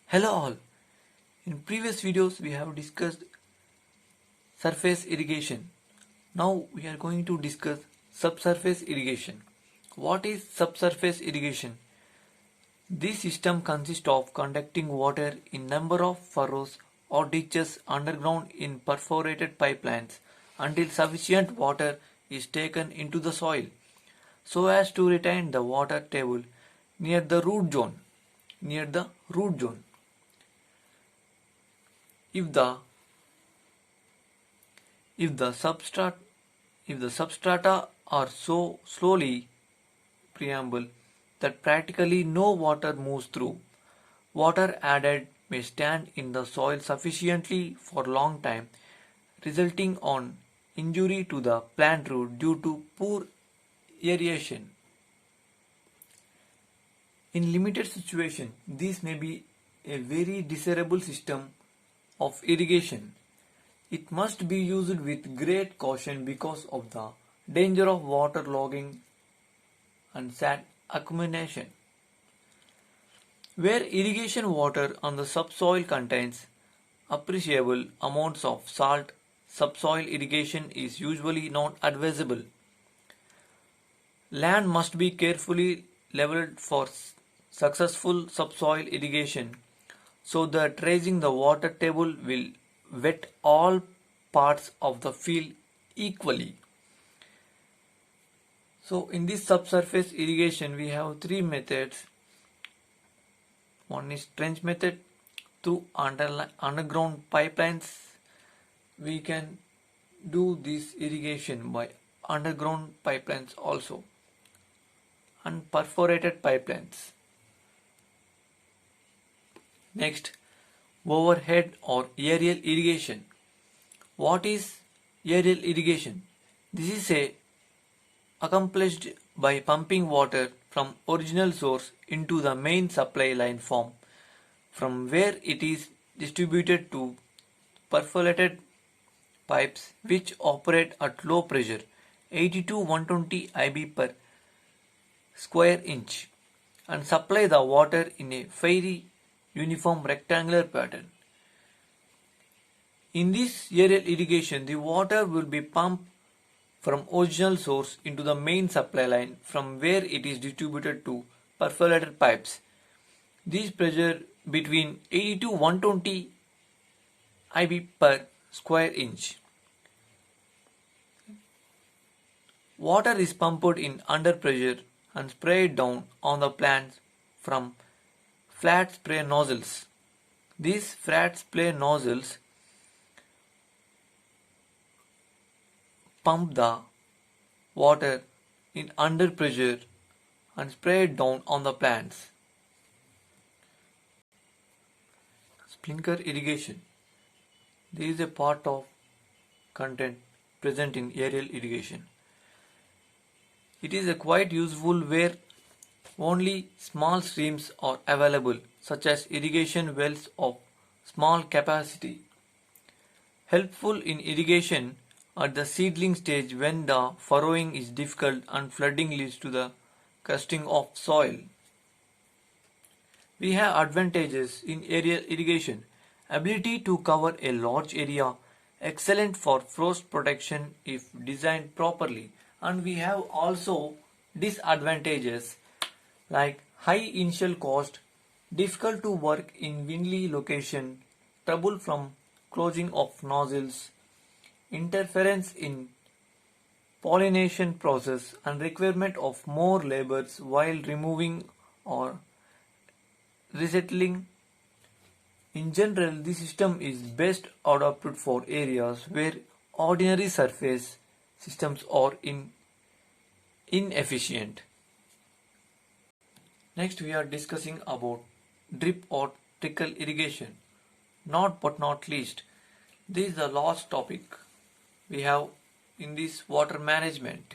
Hello all. In previous videos we have discussed surface irrigation. Now we are going to discuss subsurface irrigation. What is subsurface irrigation? This system consists of conducting water in number of furrows or ditches underground in perforated pipelines until sufficient water is taken into the soil so as to retain the water table near the root zone. If the if the substrata if the substrata are so slowly permeable that practically no water moves through, water added may stand in the soil sufficiently for a long time, resulting on injury to the plant root due to poor aeration. In limited situations, this may be a very desirable system of irrigation. It must be used with great caution because of the danger of water logging and sand accumulation. Where irrigation water on the subsoil contains appreciable amounts of salt, subsoil irrigation is usually not advisable. Land must be carefully leveled for successful subsoil irrigation so that raising the water table will wet all parts of the field equally. So in this subsurface irrigation we have three methods. One is trench method. Through underground pipelines we can do this irrigation by underground pipelines also, and perforated pipelines. Next, overhead or aerial irrigation. What is aerial irrigation? This is accomplished by pumping water from original source into the main supply line from where it is distributed to perforated pipes which operate at low pressure 80 to 120 IB per square inch and supply the water in a fairly uniform rectangular pattern. In this aerial irrigation, the water will be pumped from original source into the main supply line from where it is distributed to perforated pipes. This pressure between 80 to 120 IB per square inch. Water is pumped in under pressure and sprayed down on the plants from flat spray nozzles. These flat spray nozzles pump the water in under pressure and spray it down on the plants. Sprinkler irrigation. This is a part of content present in aerial irrigation. It is a quite useful where only small streams are available, such as irrigation wells of small capacity. Helpful in irrigation at the seedling stage when the furrowing is difficult and flooding leads to the crusting of soil. We have advantages in aerial irrigation. Ability to cover a large area, excellent for frost protection if designed properly. And we have also disadvantages like high initial cost, difficult to work in windy location, trouble from closing of nozzles, interference in pollination process and requirement of more labors while removing or resettling. In general, this system is best adapted for areas where ordinary surface systems are inefficient. Next we are discussing about drip or trickle irrigation. Not least, this is the last topic we have in this water management.